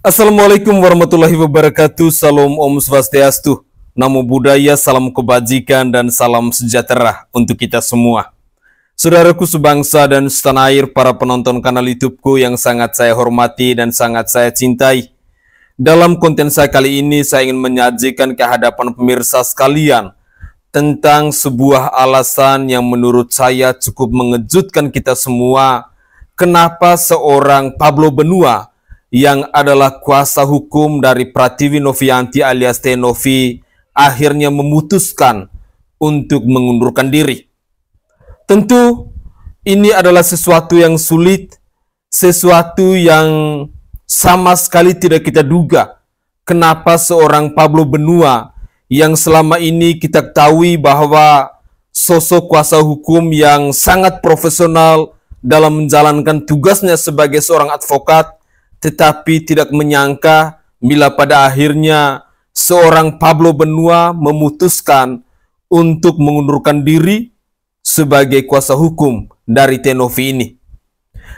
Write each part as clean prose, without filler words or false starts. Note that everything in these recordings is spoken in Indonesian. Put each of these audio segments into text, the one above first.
Assalamualaikum warahmatullahi wabarakatuh. Salam Om Swastiastu. Namo Buddhaya, salam kebajikan dan salam sejahtera untuk kita semua. Saudaraku sebangsa dan setanah air, para penonton kanal YouTube-ku yang sangat saya hormati dan sangat saya cintai. Dalam konten saya kali ini, saya ingin menyajikan ke hadapan pemirsa sekalian tentang sebuah alasan yang menurut saya cukup mengejutkan kita semua. Kenapa seorang Pablo Benua yang adalah kuasa hukum dari Pratiwi Novianti alias Teh Novi akhirnya memutuskan untuk mengundurkan diri. Tentu ini adalah sesuatu yang sulit, sesuatu yang sama sekali tidak kita duga. Kenapa seorang Pablo Benua yang selama ini kita ketahui bahwa sosok kuasa hukum yang sangat profesional dalam menjalankan tugasnya sebagai seorang advokat, tetapi tidak menyangka bila pada akhirnya seorang Pablo Benua memutuskan untuk mengundurkan diri sebagai kuasa hukum dari Teh Novi ini.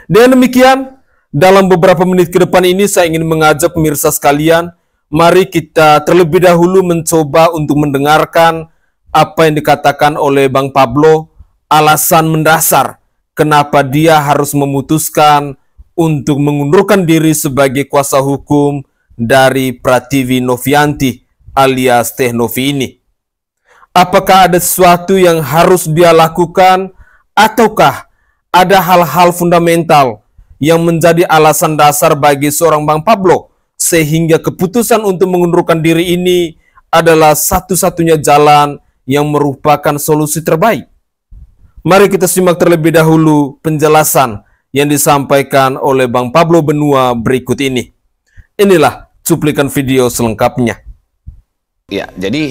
Dengan demikian, dalam beberapa menit ke depan ini saya ingin mengajak pemirsa sekalian, mari kita terlebih dahulu mencoba untuk mendengarkan apa yang dikatakan oleh Bang Pablo, alasan mendasar kenapa dia harus memutuskan untuk mengundurkan diri sebagai kuasa hukum dari Pratiwi Novianti alias Teh Novi ini. Apakah ada sesuatu yang harus dia lakukan, ataukah ada hal-hal fundamental yang menjadi alasan dasar bagi seorang Bang Pablo sehingga keputusan untuk mengundurkan diri ini adalah satu-satunya jalan yang merupakan solusi terbaik? Mari kita simak terlebih dahulu penjelasan yang disampaikan oleh Bang Pablo Benua berikut ini. Inilah cuplikan video selengkapnya. Ya, jadi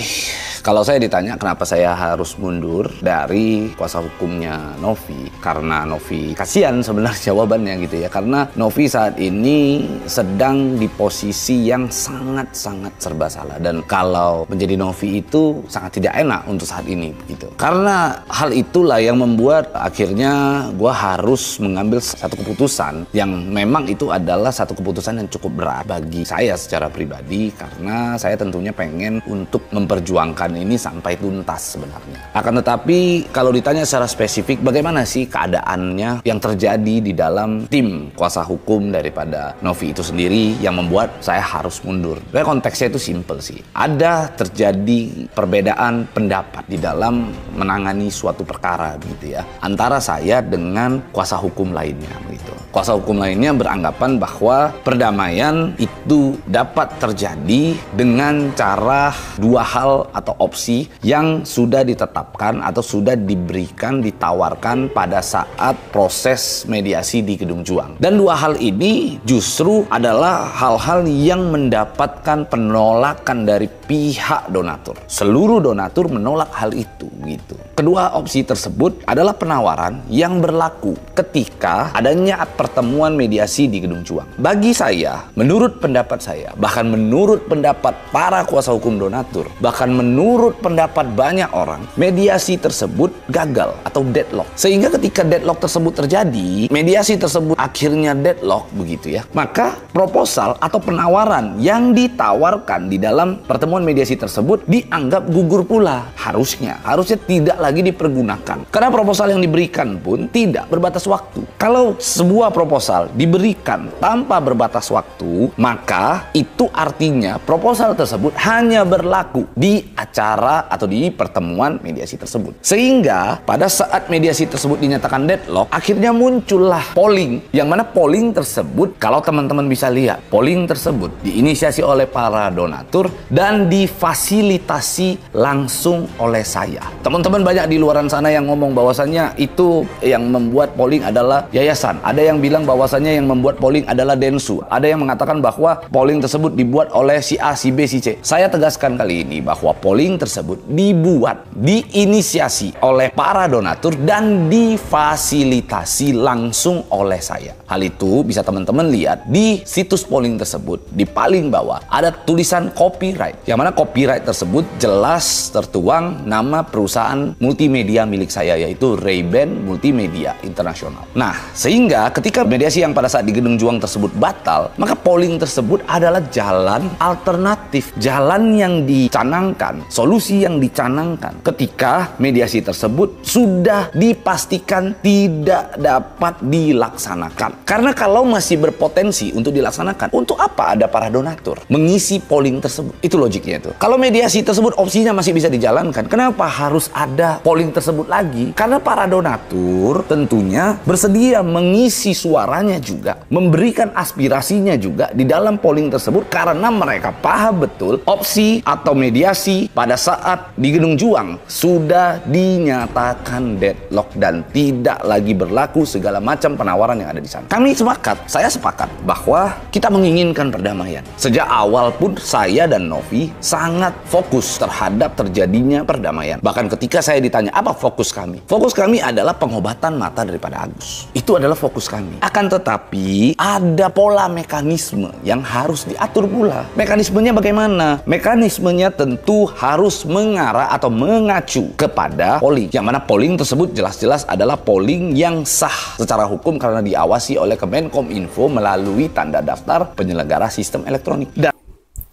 kalau saya ditanya kenapa saya harus mundur dari kuasa hukumnya Novi, karena Novi kasihan sebenarnya jawabannya gitu ya, karena Novi saat ini sedang di posisi yang sangat-sangat serba salah, dan kalau menjadi Novi itu sangat tidak enak untuk saat ini gitu. Karena hal itulah yang membuat akhirnya gue harus mengambil satu keputusan yang memang itu adalah satu keputusan yang cukup berat bagi saya secara pribadi, karena saya tentunya pengen untuk memperjuangkan ini sampai tuntas sebenarnya. Akan tetapi kalau ditanya secara spesifik bagaimana sih keadaannya yang terjadi di dalam tim kuasa hukum daripada Novi itu sendiri yang membuat saya harus mundur. Nah, konteksnya itu simple sih. Ada terjadi perbedaan pendapat di dalam menangani suatu perkara gitu ya, antara saya dengan kuasa hukum lainnya gitu. Kuasa hukum lainnya beranggapan bahwa perdamaian itu dapat terjadi dengan cara dua hal atau opsi yang sudah ditetapkan atau sudah diberikan, ditawarkan pada saat proses mediasi di Gedung Juang. Dan dua hal ini justru adalah hal-hal yang mendapatkan penolakan dari pihak donatur. Seluruh donatur menolak hal itu gitu. Kedua opsi tersebut adalah penawaran yang berlaku ketika adanya pertemuan mediasi di Gedung Juang. Bagi saya, menurut pendapat saya, bahkan menurut pendapat para kuasa hukum donatur, bahkan menurut pendapat banyak orang, mediasi tersebut gagal atau deadlock. Sehingga ketika deadlock tersebut terjadi, mediasi tersebut akhirnya deadlock begitu ya, maka proposal atau penawaran yang ditawarkan di dalam pertemuan mediasi tersebut dianggap gugur pula. Harusnya tidak lagi dipergunakan. Karena proposal yang diberikan pun tidak berbatas waktu. Kalau sebuah proposal diberikan tanpa berbatas waktu, maka itu artinya proposal tersebut hanya berlaku di acara atau di pertemuan mediasi tersebut. Sehingga pada saat mediasi tersebut dinyatakan deadlock, akhirnya muncullah polling, yang mana polling tersebut, kalau teman-teman bisa lihat, polling tersebut diinisiasi oleh para donatur dan difasilitasi langsung oleh saya. Teman-teman banyak di luaran sana yang ngomong bahwasannya itu yang membuat polling adalah yayasan. Ada yang bilang bahwasannya yang membuat polling adalah Densu. Ada yang mengatakan bahwa polling tersebut dibuat oleh si A, si B, si C. Saya tegaskan kali ini bahwa polling tersebut dibuat, diinisiasi oleh para donatur dan difasilitasi langsung oleh saya. Hal itu bisa teman-teman lihat di situs polling tersebut. Di paling bawah ada tulisan copyright, yang mana copyright tersebut jelas tertuang nama perusahaan multimedia milik saya, yaitu Ray-Ban Multimedia Internasional. Nah, sehingga ketika ketika mediasi yang pada saat di Gedung Juang tersebut batal, maka polling tersebut adalah jalan alternatif, jalan yang dicanangkan, solusi yang dicanangkan ketika mediasi tersebut sudah dipastikan tidak dapat dilaksanakan. Karena kalau masih berpotensi untuk dilaksanakan, untuk apa ada para donatur mengisi polling tersebut? Itu logiknya itu. Kalau mediasi tersebut opsinya masih bisa dijalankan, kenapa harus ada polling tersebut lagi? Karena para donatur tentunya bersedia mengisi suaranya juga, memberikan aspirasinya juga di dalam polling tersebut, karena mereka paham betul opsi atau mediasi pada saat di Gedung Juang sudah dinyatakan deadlock dan tidak lagi berlaku segala macam penawaran yang ada di sana. Kami sepakat, saya sepakat bahwa kita menginginkan perdamaian. Sejak awal pun saya dan Novi sangat fokus terhadap terjadinya perdamaian. Bahkan ketika saya ditanya apa fokus kami, fokus kami adalah pengobatan mata daripada Agus. Itu adalah fokus kami. Akan tetapi ada pola mekanisme yang harus diatur pula. Mekanismenya bagaimana? Mekanismenya tentu harus mengarah atau mengacu kepada polling. Yang mana polling tersebut jelas-jelas adalah polling yang sah secara hukum karena diawasi oleh Kemenkominfo melalui tanda daftar penyelenggara sistem elektronik. Dan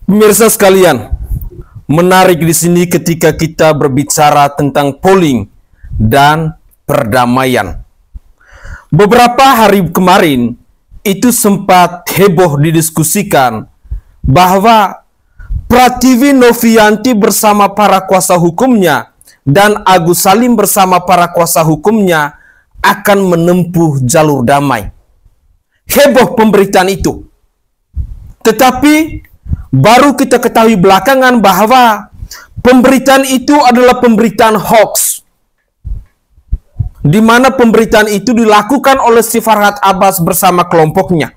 pemirsa sekalian, menarik di sini ketika kita berbicara tentang polling dan perdamaian. Beberapa hari kemarin itu sempat heboh didiskusikan bahwa Pratiwi Novianti bersama para kuasa hukumnya dan Agus Salim bersama para kuasa hukumnya akan menempuh jalur damai. Heboh pemberitaan itu. Tetapi baru kita ketahui belakangan bahwa pemberitaan itu adalah pemberitaan hoax, di mana pemberitaan itu dilakukan oleh si Farhad Abbas bersama kelompoknya.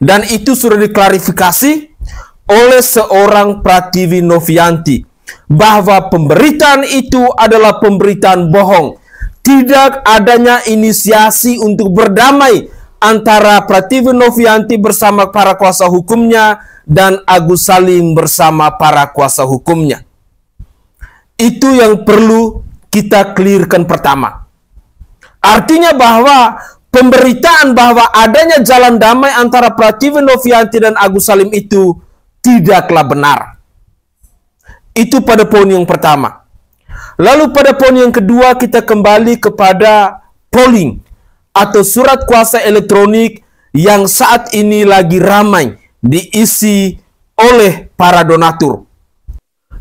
Dan itu sudah diklarifikasi oleh seorang Pratiwi Novianti bahwa pemberitaan itu adalah pemberitaan bohong. Tidak adanya inisiasi untuk berdamai antara Pratiwi Novianti bersama para kuasa hukumnya dan Agus Salim bersama para kuasa hukumnya. Itu yang perlu kita clearkan pertama. Artinya bahwa pemberitaan bahwa adanya jalan damai antara Pratiwi Novianti dan Agus Salim itu tidaklah benar. Itu pada poin yang pertama. Lalu pada poin yang kedua kita kembali kepada polling atau surat kuasa elektronik yang saat ini lagi ramai diisi oleh para donatur.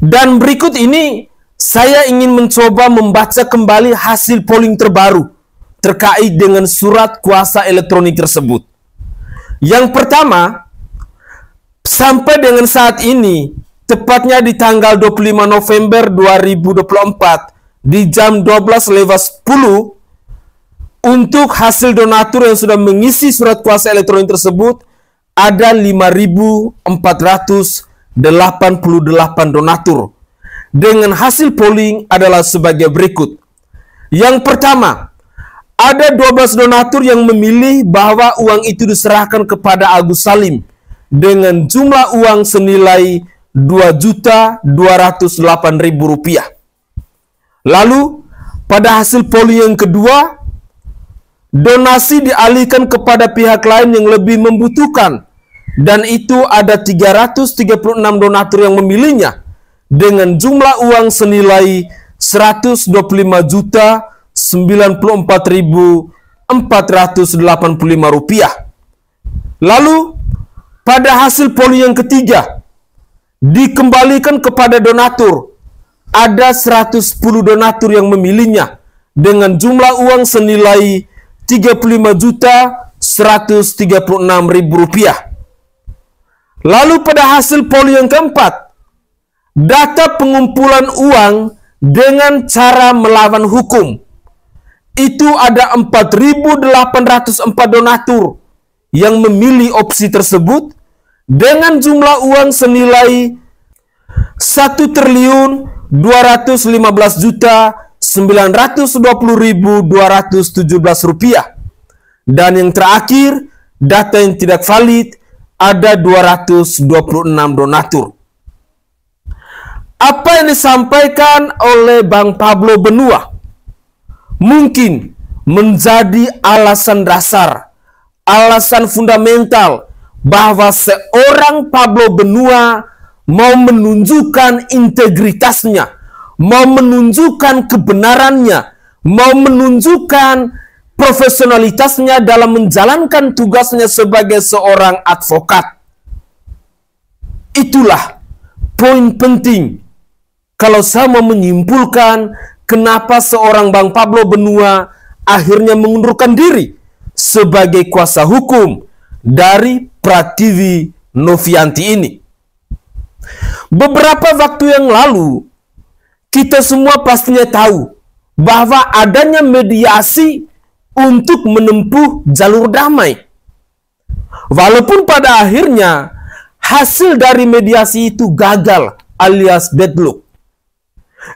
Dan berikut ini saya ingin mencoba membaca kembali hasil polling terbaru terkait dengan surat kuasa elektronik tersebut. Yang pertama, sampai dengan saat ini, tepatnya di tanggal 25 November 2024 di jam 12:10, untuk hasil donatur yang sudah mengisi surat kuasa elektronik tersebut ada 5.488 donatur. Dengan hasil polling adalah sebagai berikut. Yang pertama, ada 12 donatur yang memilih bahwa uang itu diserahkan kepada Agus Salim dengan jumlah uang senilai Rp2.208.000. Lalu, pada hasil polling yang kedua, donasi dialihkan kepada pihak lain yang lebih membutuhkan, dan itu ada 336 donatur yang memilihnya dengan jumlah uang senilai Rp125.094.485. Lalu pada hasil polling yang ketiga dikembalikan kepada donatur, ada 110 donatur yang memilihnya dengan jumlah uang senilai Rp35.136.000. Lalu pada hasil polling yang keempat, data pengumpulan uang dengan cara melawan hukum, itu ada 4.804 donatur yang memilih opsi tersebut dengan jumlah uang senilai Rp1.920.217 dan yang terakhir data yang tidak valid ada 226 donatur. Apa yang disampaikan oleh Bang Pablo Benua mungkin menjadi alasan dasar alasan fundamental bahwa seorang Pablo Benua mau menunjukkan integritasnya, mau menunjukkan kebenarannya, mau menunjukkan profesionalitasnya dalam menjalankan tugasnya sebagai seorang advokat. Itulah poin penting kalau saya mau menyimpulkan kenapa seorang Bang Pablo Benua akhirnya mengundurkan diri sebagai kuasa hukum dari Prativi Novianti ini. Beberapa waktu yang lalu, kita semua pastinya tahu bahwa adanya mediasi untuk menempuh jalur damai. Walaupun pada akhirnya hasil dari mediasi itu gagal alias deadlock.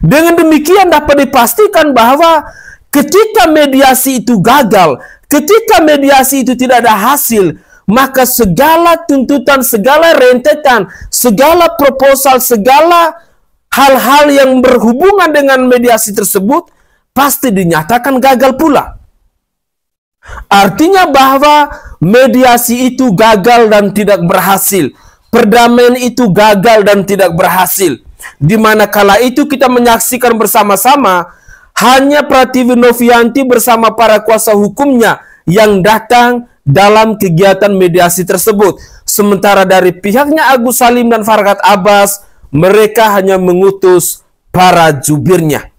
Dengan demikian dapat dipastikan bahwa ketika mediasi itu gagal, ketika mediasi itu tidak ada hasil, maka segala tuntutan, segala rentetan, segala proposal, segala hal-hal yang berhubungan dengan mediasi tersebut pasti dinyatakan gagal pula. Artinya bahwa mediasi itu gagal dan tidak berhasil. Perdamaian itu gagal dan tidak berhasil. Di mana kala itu kita menyaksikan bersama-sama hanya Prativi Novianti bersama para kuasa hukumnya yang datang dalam kegiatan mediasi tersebut. Sementara dari pihaknya Agus Salim dan Farhad Abbas, mereka hanya mengutus para jubirnya.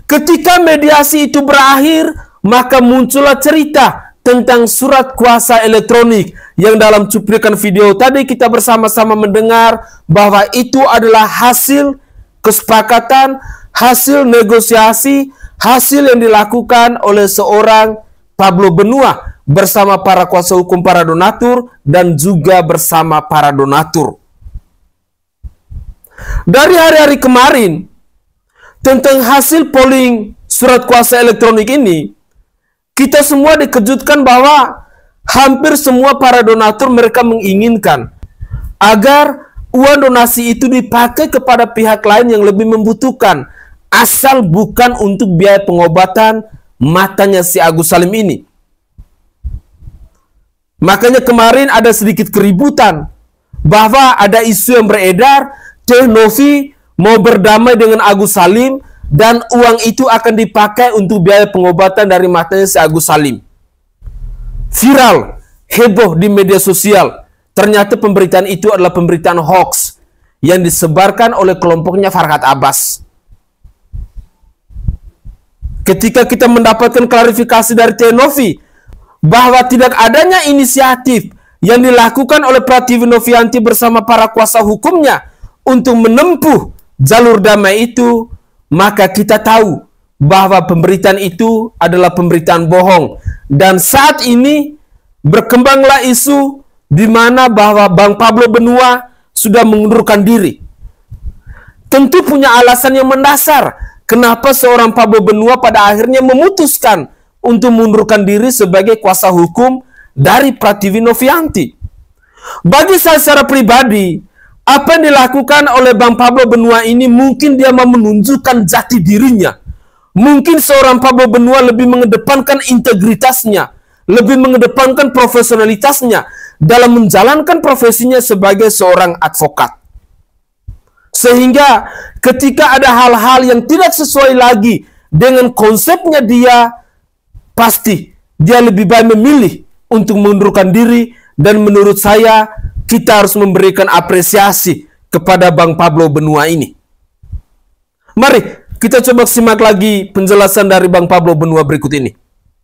Ketika mediasi itu berakhir, maka muncullah cerita tentang surat kuasa elektronik yang dalam cuplikan video tadi kita bersama-sama mendengar bahwa itu adalah hasil kesepakatan, hasil negosiasi, hasil yang dilakukan oleh seorang Pablo Benua bersama para kuasa hukum para donatur dan juga bersama para donatur. Dari hari-hari kemarin, tentang hasil polling surat kuasa elektronik ini, kita semua dikejutkan bahwa hampir semua para donatur mereka menginginkan agar uang donasi itu dipakai kepada pihak lain yang lebih membutuhkan, asal bukan untuk biaya pengobatan matanya si Agus Salim ini. Makanya kemarin ada sedikit keributan bahwa ada isu yang beredar, Teh Novi mau berdamai dengan Agus Salim dan uang itu akan dipakai untuk biaya pengobatan dari matanya si Agus Salim. Viral, heboh di media sosial. Ternyata pemberitaan itu adalah pemberitaan hoax yang disebarkan oleh kelompoknya Farhad Abbas. Ketika kita mendapatkan klarifikasi dari Teh Novi bahwa tidak adanya inisiatif yang dilakukan oleh Prativi Novianti bersama para kuasa hukumnya untuk menempuh jalur damai itu, maka kita tahu bahwa pemberitaan itu adalah pemberitaan bohong. Dan saat ini berkembanglah isu di mana bahwa Bang Pablo Benua sudah mengundurkan diri. Tentu punya alasan yang mendasar kenapa seorang Pablo Benua pada akhirnya memutuskan untuk mengundurkan diri sebagai kuasa hukum dari Prativi Novianti. Bagi saya secara pribadi, apa yang dilakukan oleh Bang Pablo Benua ini mungkin dia mau menunjukkan jati dirinya. Mungkin seorang Pablo Benua lebih mengedepankan integritasnya, lebih mengedepankan profesionalitasnya dalam menjalankan profesinya sebagai seorang advokat. Sehingga ketika ada hal-hal yang tidak sesuai lagi dengan konsepnya dia, pasti dia lebih baik memilih untuk mengundurkan diri. Dan menurut saya, kita harus memberikan apresiasi kepada Bang Pablo Benua ini. Mari kita coba simak lagi penjelasan dari Bang Pablo Benua berikut ini.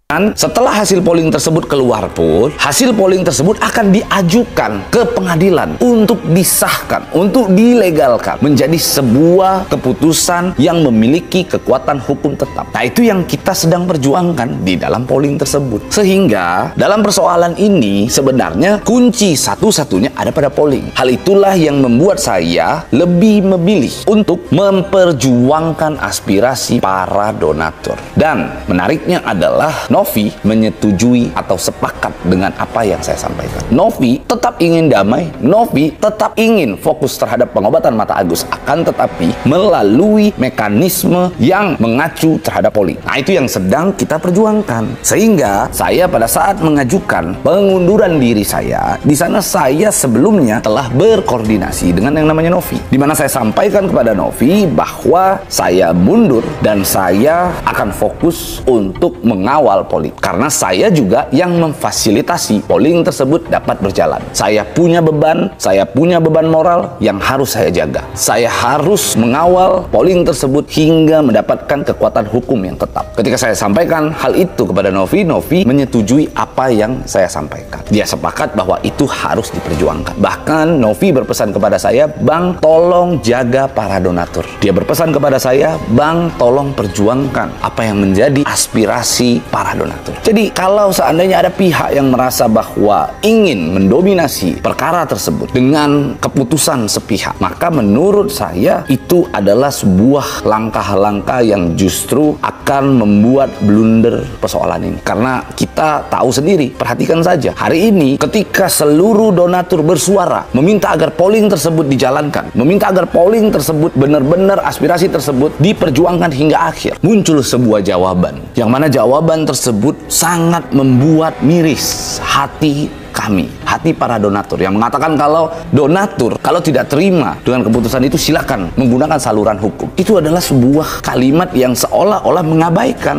Setelah hasil polling tersebut keluar pun, hasil polling tersebut akan diajukan ke pengadilan untuk disahkan, untuk dilegalkan menjadi sebuah keputusan yang memiliki kekuatan hukum tetap. Nah, itu yang kita sedang perjuangkan di dalam polling tersebut. Sehingga dalam persoalan ini sebenarnya kunci satu-satunya ada pada polling. Hal itulah yang membuat saya lebih memilih untuk memperjuangkan aspirasi para donatur. Dan menariknya adalah Novi menyetujui atau sepakat dengan apa yang saya sampaikan. Novi tetap ingin damai, Novi tetap ingin fokus terhadap pengobatan mata Agus, akan tetapi melalui mekanisme yang mengacu terhadap polling. Nah, itu yang sedang kita perjuangkan. Sehingga saya pada saat mengajukan pengunduran diri saya, di sana saya sebelumnya telah berkoordinasi dengan yang namanya Novi, di mana saya sampaikan kepada Novi bahwa saya mundur dan saya akan fokus untuk mengawal polling, karena saya juga yang memfasilitasi polling tersebut dapat berjalan. Saya punya beban moral yang harus saya jaga. Saya harus mengawal polling tersebut hingga mendapatkan kekuatan hukum yang tetap. Ketika saya sampaikan hal itu kepada Novi, Novi menyetujui apa yang saya sampaikan. Dia sepakat bahwa itu harus diperjuangkan. Bahkan Novi berpesan kepada saya, "Bang, tolong jaga para donatur." Dia berpesan kepada saya, "Bang, tolong perjuangkan apa yang menjadi aspirasi para donatur." Jadi kalau seandainya ada pihak yang merasa bahwa ingin mendominasi perkara tersebut dengan keputusan sepihak, maka menurut saya itu adalah sebuah langkah-langkah yang justru akan membuat blunder persoalan ini. Karena kita tahu sendiri, perhatikan saja, hari ini ketika seluruh donatur bersuara meminta agar polling tersebut dijalankan, meminta agar polling tersebut benar-benar aspirasi tersebut diperjuangkan hingga akhir, muncul sebuah jawaban, yang mana jawaban tersebut sangat membuat miris hati kami, hati para donatur, yang mengatakan kalau donatur kalau tidak terima dengan keputusan itu silakan menggunakan saluran hukum. Itu adalah sebuah kalimat yang seolah-olah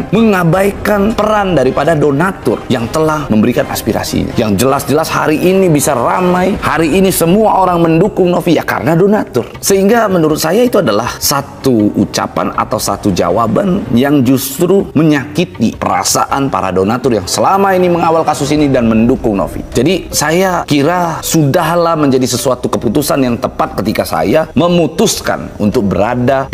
mengabaikan peran daripada donatur yang telah memberikan aspirasinya, yang jelas-jelas hari ini bisa ramai, hari ini semua orang mendukung Novi ya karena donatur. Sehingga menurut saya itu adalah satu ucapan atau satu jawaban yang justru menyakiti perasaan para donatur yang selama ini mengawal kasus ini dan mendukung Novi. Jadi saya kira sudahlah menjadi sesuatu keputusan yang tepat ketika saya memutuskan untuk berada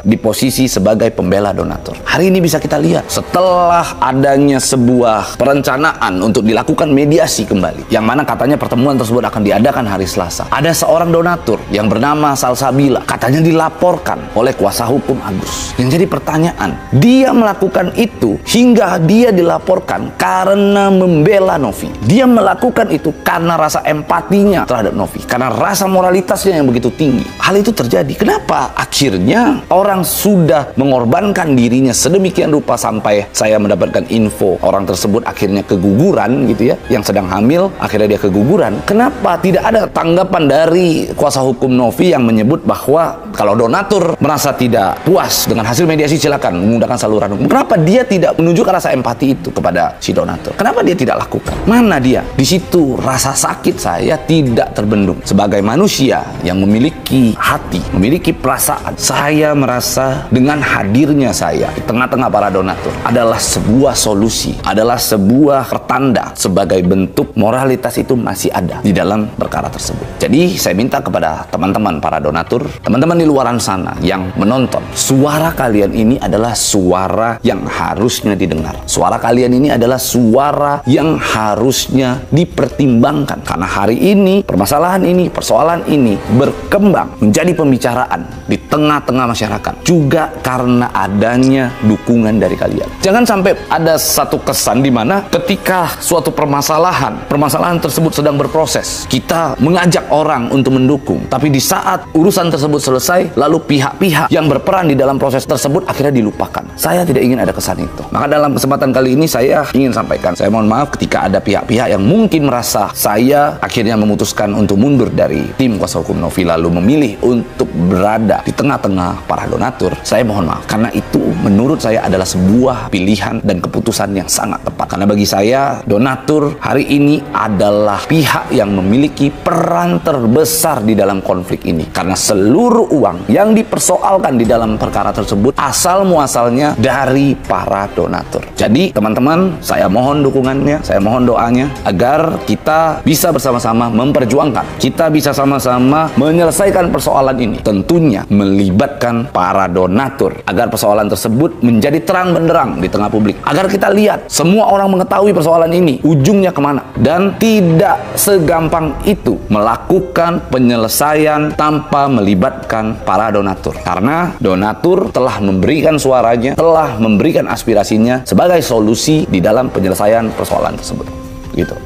di posisi sebagai pembela donatur. Hari ini bisa kita lihat, setelah adanya sebuah perencanaan untuk dilakukan mediasi kembali, yang mana katanya pertemuan tersebut akan diadakan hari Selasa, ada seorang donatur yang bernama Salsabila katanya dilaporkan oleh kuasa hukum Agus. Yang jadi pertanyaan, dia melakukan itu hingga dia dilaporkan karena membela Novi. Dia melakukan itu karena rasa empatinya terhadap Novi, karena rasa moralitasnya yang begitu tinggi. Hal itu terjadi. Kenapa? Akhirnya orang sudah mengorbankan dirinya sedemikian rupa sampai saya mendapatkan info orang tersebut akhirnya keguguran gitu ya, yang sedang hamil akhirnya dia keguguran. Kenapa tidak ada tanggapan dari kuasa hukum Novi yang menyebut bahwa kalau donatur merasa tidak puas dengan hasil mediasi silakan menggunakan saluran hukum? Kenapa dia tidak menunjukkan rasa empati itu kepada si donatur? Kenapa dia tidak lakukan? Mana dia? Di situ rasa sakit saya tidak terbendung. Sebagai manusia yang memiliki hati, memiliki perasaan, saya merasa dengan hadirnya saya di tengah-tengah para donatur adalah sebuah solusi, adalah sebuah pertanda sebagai bentuk moralitas itu masih ada di dalam perkara tersebut. Jadi saya minta kepada teman-teman para donatur, teman-teman di luaran sana yang menonton, suara kalian ini adalah suara yang harusnya didengar. Suara kalian ini adalah suara yang harusnya dipertimbangkan, karena hari ini permasalahan ini, persoalan ini berkembang menjadi pembicaraan di tengah-tengah masyarakat juga karena adanya dukungan dari kalian. Jangan sampai ada satu kesan di mana ketika suatu permasalahan tersebut sedang berproses, kita mengajak orang untuk mendukung, tapi di saat urusan tersebut selesai, lalu pihak-pihak yang berperan di dalam proses tersebut akhirnya dilupakan. Saya tidak ingin ada kesan itu. Maka dalam kesempatan kali ini saya ingin sampaikan, saya mohon maaf ketika ada pihak-pihak yang mungkin merasa saya akhirnya memutuskan untuk mundur dari tim kuasa hukum Novi lalu memilih untuk berada di tengah-tengah para donatur. Saya mohon maaf, karena itu menurut saya adalah sebuah pilihan dan keputusan yang sangat tepat. Karena bagi saya, donatur hari ini adalah pihak yang memiliki peran terbesar di dalam konflik ini, karena seluruh uang yang dipersoalkan di dalam perkara tersebut asal muasalnya dari para donatur. Jadi teman-teman, saya mohon dukungannya, saya mohon doanya agar kita bisa bersama-sama memperjuangkan, kita bisa sama-sama menyelesaikan persoalan ini, tentunya melibatkan para donatur agar persoalan tersebut menjadi terang benderang di tengah publik, agar kita lihat semua orang mengetahui persoalan ini ujungnya kemana, dan tidak segampang itu melakukan penyelesaian tanpa melibatkan para donatur, karena donatur telah memberikan suaranya, telah memberikan aspirasinya sebagai solusi di dalam penyelesaian persoalan tersebut. Gitu.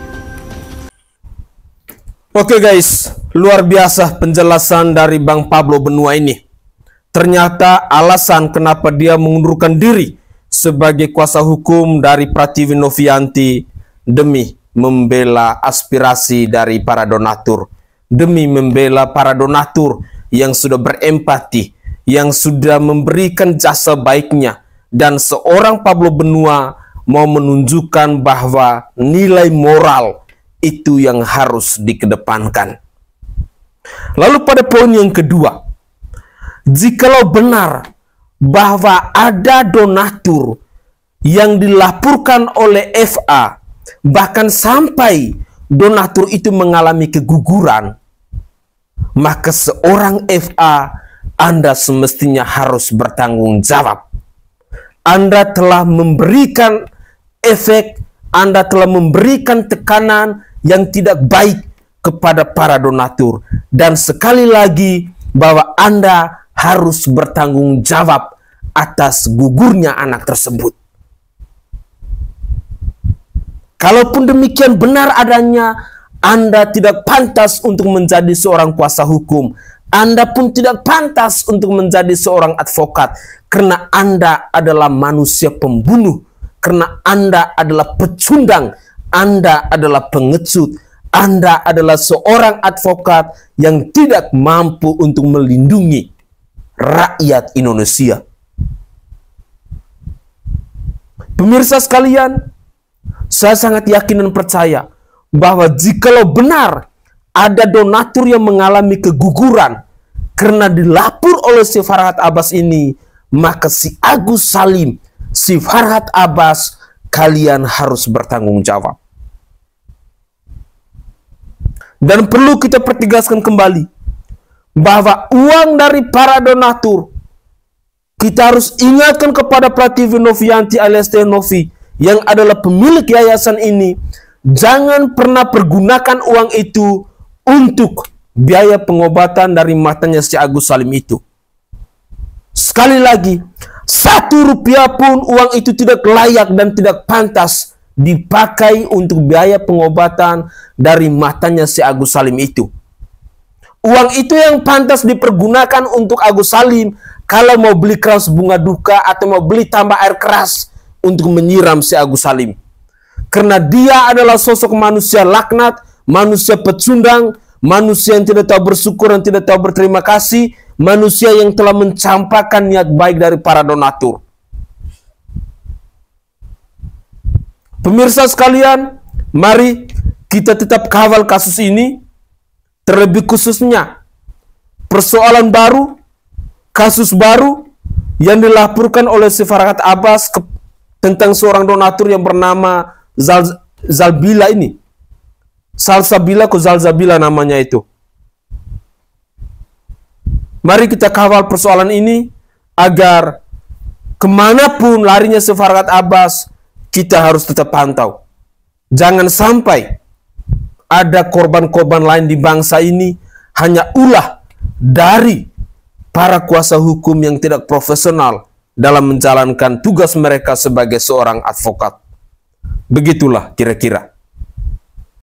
Oke guys, luar biasa penjelasan dari Bang Pablo Benua ini. Ternyata alasan kenapa dia mengundurkan diri sebagai kuasa hukum dari Pratiwi Novianti demi membela aspirasi dari para donatur, demi membela para donatur yang sudah berempati, yang sudah memberikan jasa baiknya, dan seorang Pablo Benua mau menunjukkan bahwa nilai moral itu yang harus dikedepankan. Lalu pada poin yang kedua, jikalau benar bahwa ada donatur yang dilaporkan oleh FA, bahkan sampai donatur itu mengalami keguguran, maka seorang FA, Anda semestinya harus bertanggung jawab. Anda telah memberikan efek, Anda telah memberikan tekanan yang tidak baik kepada para donatur. Dan sekali lagi, bahwa Anda harus bertanggung jawab atas gugurnya anak tersebut. Kalaupun demikian benar adanya, Anda tidak pantas untuk menjadi seorang kuasa hukum. Anda pun tidak pantas untuk menjadi seorang advokat. Karena Anda adalah manusia pembunuh. Karena Anda adalah pecundang. Anda adalah pengecut. Anda adalah seorang advokat yang tidak mampu untuk melindungi rakyat Indonesia. Pemirsa sekalian, saya sangat yakin dan percaya bahwa jikalau benar ada donatur yang mengalami keguguran karena dilapor oleh si Farhad Abbas ini, maka si Agus Salim, si Farhad Abbas, kalian harus bertanggung jawab. Dan perlu kita pertegaskan kembali bahwa uang dari para donatur, kita harus ingatkan kepada Pratiwi Novianti alias Teh Novi yang adalah pemilik yayasan ini, jangan pernah pergunakan uang itu untuk biaya pengobatan dari matanya si Agus Salim itu. Sekali lagi, 1 rupiah pun uang itu tidak layak dan tidak pantas dipakai untuk biaya pengobatan dari matanya si Agus Salim itu. Uang itu yang pantas dipergunakan untuk Agus Salim kalau mau beli kaos bunga duka atau mau beli tambah air keras untuk menyiram si Agus Salim. Karena dia adalah sosok manusia laknat, manusia pecundang, manusia yang tidak tahu bersyukur dan tidak tahu berterima kasih, manusia yang telah mencampakkan niat baik dari para donatur. Pemirsa sekalian, mari kita tetap kawal kasus ini, terlebih khususnya persoalan baru, kasus baru yang dilaporkan oleh si Farhad Abbas tentang seorang donatur yang bernama Zalbila ini. Salsabila ke Zalzabila namanya itu. Mari kita kawal persoalan ini agar kemanapun larinya si Farhad Abbas, kita harus tetap pantau. Jangan sampai ada korban-korban lain di bangsa ini hanya ulah dari para kuasa hukum yang tidak profesional dalam menjalankan tugas mereka sebagai seorang advokat. Begitulah kira-kira.